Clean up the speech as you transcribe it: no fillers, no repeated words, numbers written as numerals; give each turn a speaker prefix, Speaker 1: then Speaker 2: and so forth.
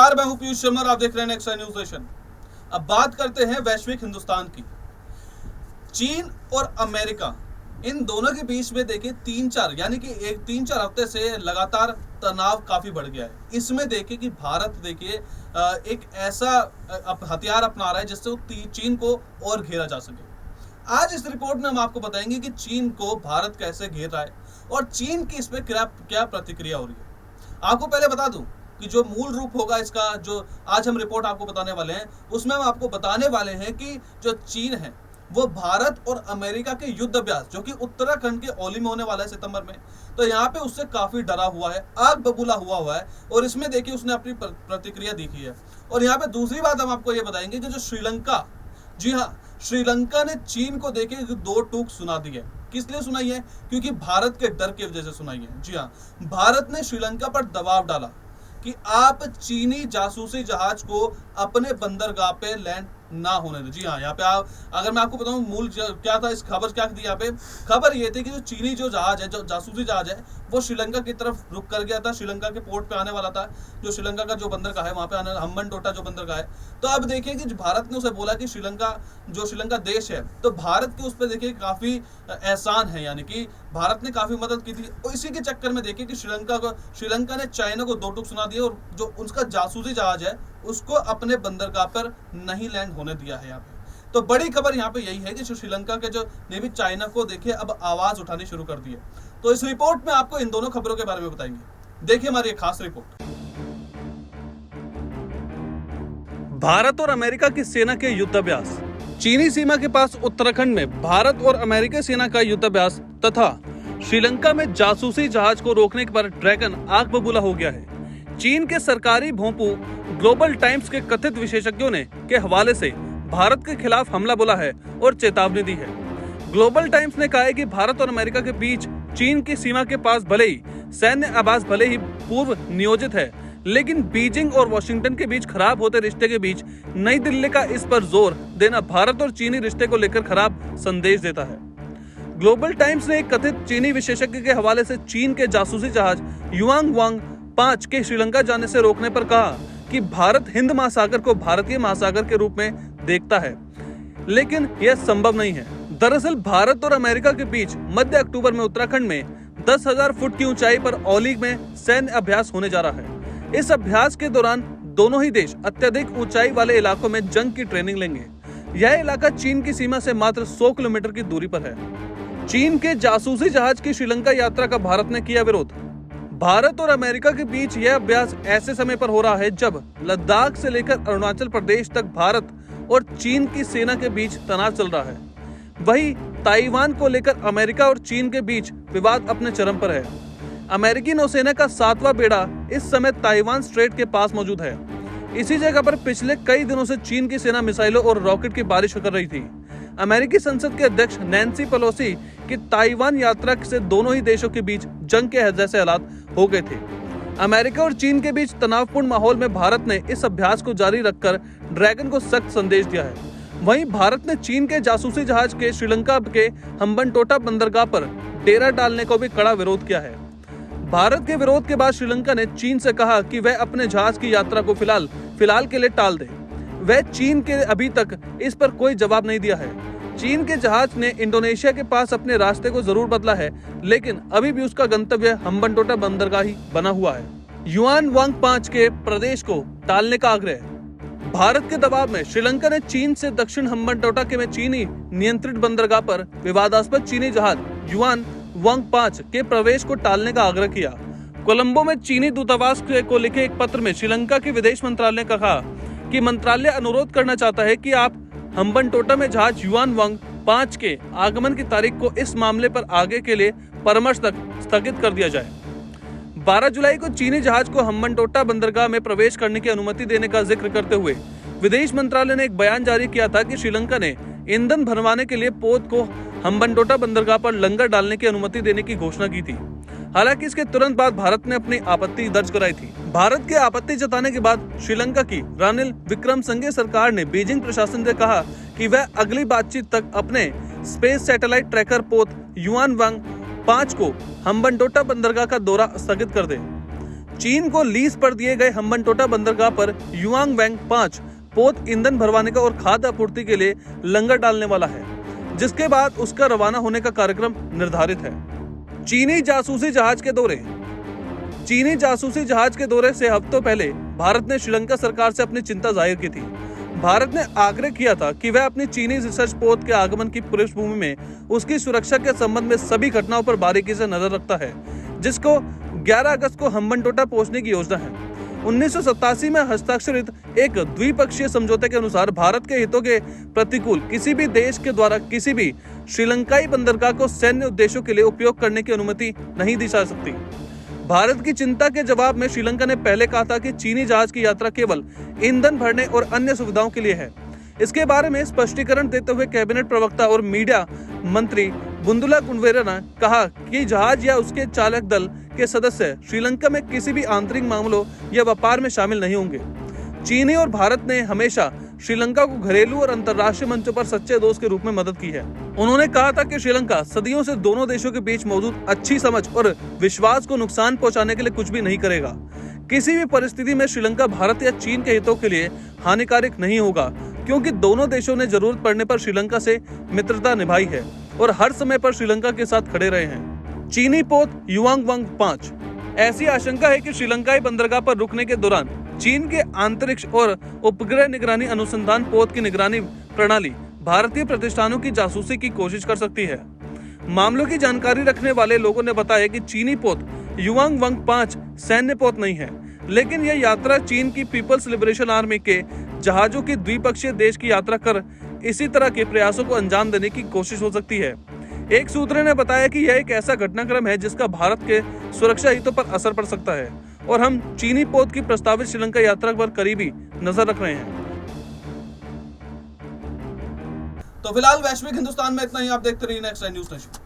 Speaker 1: नमस्कार, मैं हूं पीयूष शर्मा और आप देख रहे हैं एक्स्ट्रा न्यूज सेशन। अब बात करते हैं वैश्विक हिंदुस्तान की। चीन और अमेरिका, इन दोनों के बीच में देखिए 3-4 हफ्ते से लगातार तनाव काफी बढ़ गया है। इसमें देखिए कि भारत देखिए एक ऐसा हथियार अपना रहा है जिससे चीन को और घेरा जा सके। आज इस रिपोर्ट में हम आपको बताएंगे कि चीन को भारत कैसे घेर रहा है और चीन की इसमें क्या प्रतिक्रिया हो रही है। आपको पहले बता दूं कि जो मूल रूप होगा इसका, जो आज हम रिपोर्ट आपको बताने वाले हैं, उसमें हम आपको बताने वाले हैं कि जो चीन है वो भारत और अमेरिका के युद्ध अभ्यास, जो कि उत्तराखंड के औली में होने वाला है सितंबर में, तो यहाँ पे उससे काफी डरा हुआ है, आग बबूला हुआ है और इसमें देखिए उसने अपनी प्रतिक्रिया दिखी है। और यहाँ पे दूसरी बात हम आपको ये बताएंगे कि जो श्रीलंका, जी हाँ, श्रीलंका ने चीन को देखे 2 टूक सुना दी है। किस लिए सुनाई है? क्योंकि भारत के डर की वजह से सुनाई है। जी हाँ, भारत ने श्रीलंका पर दबाव डाला कि आप चीनी जासूसी जहाज को अपने बंदरगाह पे लैंड ना होने दे। जी हाँ, यहाँ पे अगर मैं आपको बताऊं मूल क्या था, इस खबर क्या थी यहाँ पे, खबर ये थी कि जो चीनी जो जहाज है, जो जासूसी जहाज है, वो श्रीलंका की तरफ रुक कर गया था, श्रीलंका के पोर्ट पे आने वाला था, जो श्रीलंका का जो बंदरगाह है वहां पे आने, हम्बनटोटा जो बंदरगाह है। तो अब देखिए कि भारत ने उसे बोला कि श्रीलंका देश है, तो भारत के उस पर देखिए काफी एहसान है, यानी कि भारत ने काफी मदद की थी। और इसी के चक्कर में देखिए कि श्रीलंका ने चाइना को 2 टूक सुना दिया और जो उसका जासूसी जहाज है उसको अपने बंदरगाह पर नहीं लैंड होने दिया है। यहाँ पे तो बड़ी खबर यहाँ पे यही है कि श्रीलंका के जो ने भी चाइना को देखिए अब आवाज उठानी शुरू कर दी है। तो इस रिपोर्ट में आपको इन दोनों खबरों के बारे में बताएंगे। देखिए हमारी खास रिपोर्ट।
Speaker 2: भारत और अमेरिका की सेना के युद्धाभ्यास। चीनी सीमा के पास उत्तराखंड में भारत और अमेरिकी सेना का युद्धाभ्यास तथा श्रीलंका में जासूसी जहाज को रोकने पर ड्रैगन आग बबूला हो गया है। चीन के सरकारी भोंपू ग्लोबल टाइम्स के कथित विशेषज्ञों ने के हवाले से भारत के खिलाफ हमला बोला है और चेतावनी दी है। ग्लोबल टाइम्स ने कहा है कि भारत और अमेरिका के बीच चीन की सीमा के पास भले ही सैन्य आवास भले ही पूर्व नियोजित है, लेकिन बीजिंग और वॉशिंगटन के बीच खराब होते रिश्ते के बीच नई दिल्ली का इस पर जोर देना भारत और चीनी रिश्ते को लेकर खराब संदेश देता है। ग्लोबल टाइम्स ने एक कथित चीनी विशेषज्ञ के हवाले से चीन के जासूसी जहाज युआंग वांग 5 के श्रीलंका जाने से रोकने पर कहा कि भारत हिंद महासागर को भारतीय महासागर के रूप में देखता है, लेकिन यह संभव नहीं है। दरअसल भारत और अमेरिका के बीच मध्य अक्टूबर में उत्तराखंड में 10,000 फुट की ऊंचाई पर औली में सैन्य अभ्यास होने जा रहा है। इस अभ्यास के दौरान दोनों ही देश अत्यधिक ऊंचाई वाले इलाकों में जंग की ट्रेनिंग लेंगे। यह इलाका चीन की सीमा से मात्र 100 किलोमीटर की दूरी पर है। चीन के जासूसी जहाज की श्रीलंका यात्रा का भारत ने किया विरोध। भारत और अमेरिका के बीच यह अभ्यास ऐसे समय पर हो रहा है जब लद्दाख से लेकर अरुणाचल प्रदेश तक भारत और चीन की सेना के बीच तनाव चल रहा है। वहीं ताइवान को लेकर अमेरिका और चीन के बीच विवाद अपने चरम पर है। अमेरिकी नौसेना का 7वां बेड़ा इस समय ताइवान स्ट्रेट के पास मौजूद है। इसी जगह पर पिछले कई दिनों से चीन की सेना मिसाइलों और रॉकेट की बारिश कर रही थी। अमेरिकी संसद के अध्यक्ष नैन्सी पेलोसी की ताइवान यात्रा से दोनों ही देशों के बीच जंग के जैसे हालात हो गए थे। अमेरिका और चीन के बीच तनावपूर्ण माहौल में भारत ने इस अभ्यास को जारी रखकर ड्रैगन को सख्त संदेश दिया है। वहीं भारत ने चीन के जासूसी जहाज के श्रीलंका के हम्बनटोटा बंदरगाह पर डेरा डालने को भी कड़ा विरोध किया है। भारत के विरोध के बाद श्रीलंका ने चीन से कहा कि वह अपने जहाज की यात्रा को फिलहाल के लिए टाल दे। वह चीन के अभी तक इस पर कोई जवाब नहीं दिया है। चीन के जहाज ने इंडोनेशिया के पास अपने रास्ते को जरूर बदला है, लेकिन अभी भी उसका गंतव्य हम्बनटोटा बंदरगाह ही बना हुआ है। युआन वांग 5 के प्रदेश को टालने का आग्रह। भारत के दबाव में श्रीलंका ने चीन से दक्षिण हम्बनटोटा के में चीनी नियंत्रित बंदरगाह पर विवादास्पद चीनी जहाज युआन वांग 5 के प्रवेश को टालने का आग्रह किया। कोलंबो में चीनी दूतावास को लिखे एक पत्र में श्रीलंका के विदेश मंत्रालय ने कहा कि मंत्रालय अनुरोध करना चाहता है कि आप हम्बनटोटा में जहाज युआन वांग 5 के आगमन की तारीख को इस मामले पर आगे के लिए परामर्श तक स्थगित कर दिया जाए। 12 जुलाई को चीनी जहाज को हम्बनटोटा बंदरगाह में प्रवेश करने की अनुमति देने का जिक्र करते हुए विदेश मंत्रालय ने एक बयान जारी किया था कि श्रीलंका ने ईंधन भरवाने के लिए पोत को हम्बनटोटा बंदरगाह पर लंगर डालने की अनुमति देने की घोषणा की थी। हालांकि इसके तुरंत बाद भारत ने अपनी आपत्ति दर्ज कराई थी। भारत की आपत्ति जताने के बाद श्रीलंका की रानिल विक्रमसिंघे सरकार ने बीजिंग प्रशासन से कहा कि वह अगली बातचीत तक अपने स्पेस सैटेलाइट ट्रैकर पोत युआन वांग 5 को हम्बनटोटा बंदरगाह का दौरा स्थगित कर दे। चीन को लीज पर दिए गए हम्बनटोटा बंदरगाह पर युआंग वांग 5 पोत ईंधन भरवाने का और खाद्य आपूर्ति के लिए लंगर डालने वाला है, जिसके बाद उसका रवाना होने का कार्यक्रम निर्धारित है। चीनी जासूसी जहाज के दौरे से हफ्तों पहले भारत ने श्रीलंका सरकार से अपनी चिंता जाहिर की थी। भारत ने आग्रह किया था कि वह अपनी चीनी रिसर्च पोत के आगमन की पृष्ठभूमि में उसकी सुरक्षा के संबंध में सभी घटनाओं पर बारीकी से नजर रखता है, जिसको 11 अगस्त को हम्बनटोटा पहुंचने की योजना है। 1987 में हस्ताक्षरित एक द्विपक्षीय समझौते के अनुसार भारत के हितों के प्रतिकूल किसी भी देश के द्वारा किसी भी श्रीलंकाई बंदरगाह को सैन्य उद्देश्यों के लिए उपयोग करने की अनुमति नहीं दी जा सकती। भारत की चिंता के जवाब में श्रीलंका ने पहले कहा था कि चीनी जहाज की यात्रा केवल ईंधन भरने और अन्य सुविधाओं के लिए है। इसके बारे में स्पष्टीकरण देते हुए कैबिनेट प्रवक्ता और मीडिया मंत्री बुंदुला कुनवेरा ने कहा कि जहाज या उसके चालक दल के सदस्य श्रीलंका में किसी भी आंतरिक मामलों या व्यापार में शामिल नहीं होंगे। चीनी और भारत ने हमेशा श्रीलंका को घरेलू और अंतर्राष्ट्रीय मंचों पर सच्चे दोस्त के रूप में मदद की है। उन्होंने कहा था कि श्रीलंका सदियों से दोनों देशों के बीच मौजूद अच्छी समझ और विश्वास को नुकसान पहुंचाने के लिए कुछ भी नहीं करेगा। किसी भी परिस्थिति में श्रीलंका भारत या चीन के हितों के लिए हानिकारक नहीं होगा, क्योंकि दोनों देशों ने जरूरत पड़ने पर श्रीलंका से मित्रता निभाई है और हर समय पर श्रीलंका के साथ खड़े रहे हैं। चीनी पोत युआंग वांग 5। ऐसी आशंका है कि श्रीलंकाई बंदरगाह पर रुकने के दौरान चीन के अंतरिक्ष और उपग्रह निगरानी अनुसंधान पोत की निगरानी प्रणाली भारतीय प्रतिष्ठानों की जासूसी की कोशिश कर सकती है। मामलों की जानकारी रखने वाले लोगों ने बताया कि चीनी पोत युआंग वांग 5 सैन्य पोत नहीं है, लेकिन यह यात्रा चीन की पीपल्स लिबरेशन आर्मी के जहाजों की द्विपक्षीय देश की यात्रा कर इसी तरह के प्रयासों को अंजाम देने की कोशिश हो सकती है। एक सूत्र ने बताया कि यह एक ऐसा घटनाक्रम है जिसका भारत के सुरक्षा हितों पर असर पड़ सकता है और हम चीनी पोत की प्रस्तावित श्रीलंका यात्रा पर करीबी नजर रख रहे हैं।
Speaker 1: तो फिलहाल वैश्विक हिंदुस्तान में इतना ही। आप देखते रहिए नेक्स्ट न्यूज़ नेशन।